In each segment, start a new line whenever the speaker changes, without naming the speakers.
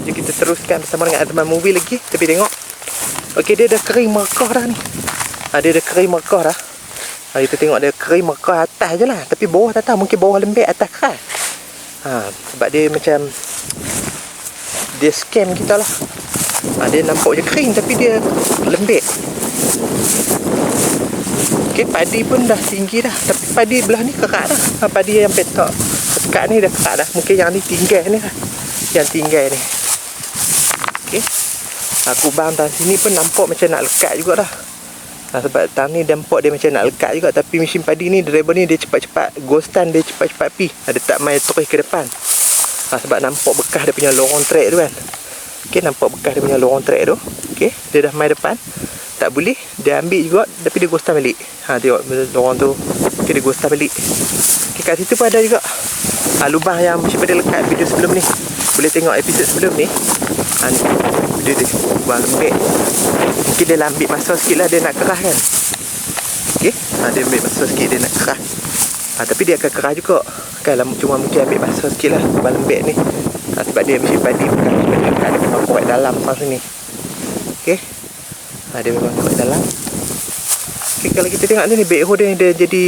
Jom kita teruskan bersama dengan Adman Movie lagi. Tapi tengok. Okey, dia dah kering merekah dah ni. Dia dah kering merekah dah. Kita tengok dia kering merekah atas je lah. Tapi bawah tak tahu. Mungkin bawah lembek, atas keras. Sebab dia macam dia scam kita lah. Dia nampak je kering tapi dia lembek. Okey, padi pun dah tinggi dah. Tapi padi belah ni kerak dah. Padi yang petak dekat ni dah kerak dah. Mungkin yang ni tinggal ni lah. Yang tinggal ni. Okey. Kubang tangan sini pun nampak macam nak lekat juga dah. Sebab tangan ni nampak dia macam nak lekat juga. Tapi mesin padi ni, driver ni dia cepat-cepat ghostan, dia cepat-cepat pi. Dia tak main terus ke depan. Sebab nampak bekas dia punya lorong trek tu kan. Okey, nampak bekas dia punya lorong trek tu. Okey, dia dah main depan. Tak boleh, dia ambil juga tapi dia ghostan balik. Tengok lorong tu. Okey, dia ghostan balik. Okey, kat situ pun ada juga lubang yang macam pada lekat video sebelum ni. Boleh tengok episod sebelum ni. Ni video dia lubang lembek. Mungkin dia ambil masa sikit lah dia nak kerah kan. Okey, dia ambil masa sikit dia nak kerah. Tapi dia akan kerah juga kan, cuma mungkin ambil masa sikit lah lubang lembek ni. Sebab dia mesin padi bukan mesin padi lekat, dia memang korek dalam masa ni. Okey, dia memang korek dalam. Okey, kalau kita tengok ni backhoe dia jadi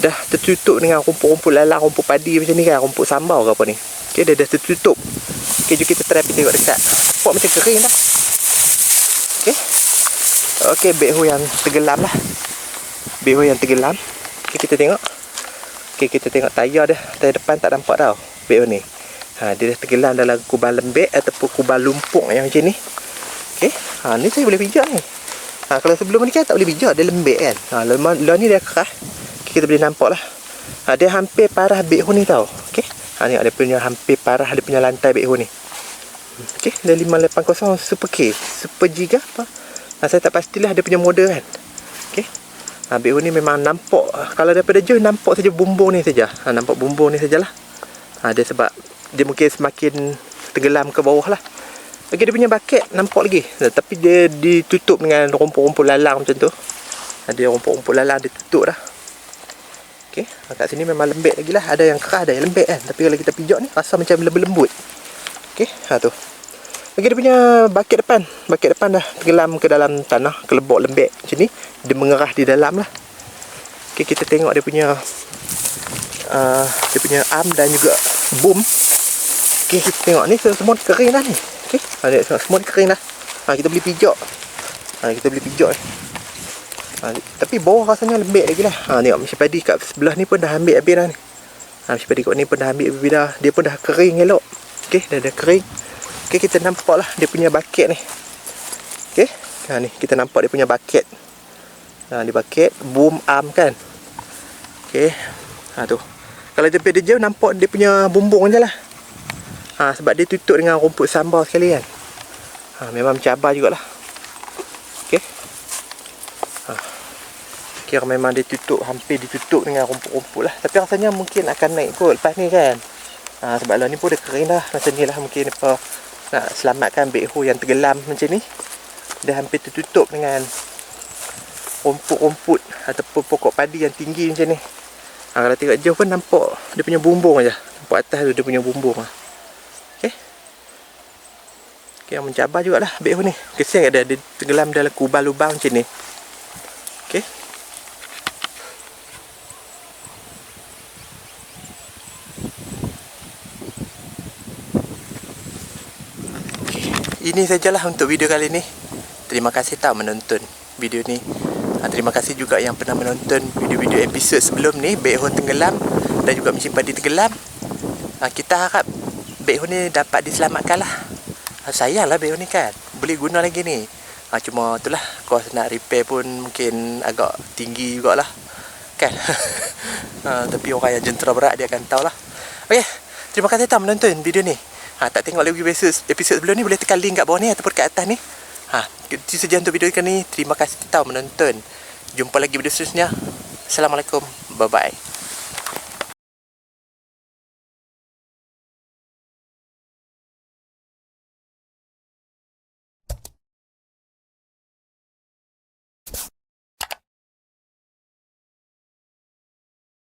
dah tertutup dengan rumput-rumput lalang, rumput padi macam ni kan, rumput sambal ke apa ni. Okey, dia dah tertutup. Okey, jom kita try tengok dekat. Nampak macam kering dah. Okey. Okey, backhoe yang tenggelam lah. Backhoe yang tenggelam. Okey, kita tengok. Okey, kita tengok tayar dia. Tayar depan tak nampak tau backhoe ni. Dia dah tenggelam dalam kubang lembek ataupun kubang lumpuk yang macam ni. Okey. Ni saya boleh pijak ni. Kalau sebelum ni kan tak boleh pijak, dia lembek kan. Lepas ni dia keras. Okay, kita boleh nampak lah. Dia hampir parah backhoe ni tau. Okey. Ni dia punya hampir parah dia punya lantai backhoe ni. Okey, dia 580 Super K, Super Giga apa. Saya tak pastilah dia punya model kan. Okey. Backhoe ni memang nampak, kalau daripada jauh nampak saja bumbung ni saja. Nampak bumbung ni sajalah. Dia sebab dia mungkin semakin tenggelam ke bawah lah. Okey, dia punya bucket nampak lagi. Tapi dia ditutup dengan rumput-rumput lalang macam tu. Dia rumput-rumput lalang dia tutup dah. Okey, kat sini memang lembek lagi lah. Ada yang keras, ada yang lembek kan. Tapi kalau kita pijak ni rasa macam lembut-lembut. Okey, tu. Okey, dia punya bucket depan dah tenggelam ke dalam tanah, kelebok lembek macam ni. Dia mengerah di dalam lah. Okey, kita tengok dia punya arm dan juga boom. Okey, kita tengok ni semua kering dah ni. Okey, semua kering dah. Kita boleh pijak. Kita boleh pijak ni. Tapi bawah rasanya lembek lagi lah. Tengok mesin padi kat sebelah ni pun dah ambil habis dah ni. Mesin padi kat ni pun dah ambil habis dah. Dia pun dah kering elok. Okey, dah kering. Okey, kita nampak lah dia punya bucket ni. Okey, ni kita nampak dia punya bucket. Dia bucket boom arm kan. Okey, tu. Kalau daripada jauh nampak dia punya bumbung je lah. Sebab dia tutup dengan rumput sambal sekali kan. Memang mencabar jugalah. Okey. Kira memang dia tutup, hampir ditutup dengan rumput-rumput lah. Tapi rasanya mungkin akan naik kot lepas ni kan. Sebab lah ni pun dah kering dah. Macam ni lah mungkin apa nak selamatkan backhoe yang tenggelam macam ni. Dia hampir tertutup dengan rumput-rumput ataupun pokok padi yang tinggi macam ni. Kalau tengok jauh pun nampak dia punya bumbung aja. Nampak atas tu dia punya bumbung lah. Okey. Okey, yang mencabar jugalah backhoe ni. Kesian ada dia tenggelam dalam kubang lubang macam ni. Okey. Ini sajalah untuk video kali ni. Terima kasih tak menonton video ni. Terima kasih juga yang pernah menonton video-video episod sebelum ni, backhoe tenggelam dan juga mesin padi tenggelam. Kita harap backhoe ni dapat diselamatkan lah. Sayanglah backhoe ni kan, boleh guna lagi ni. Cuma itulah, kos nak repair pun mungkin agak tinggi jugalah kan. Tapi orang yang jentera berat dia akan tahulah. Okey, terima kasih tak menonton video ni. Tak tengok lagi episod sebelum ni, boleh tekan link kat bawah ni ataupun kat atas ni. Itu saja untuk video kali ni. Terima kasih telah menonton. Jumpa lagi video seterusnya. Assalamualaikum. Bye bye.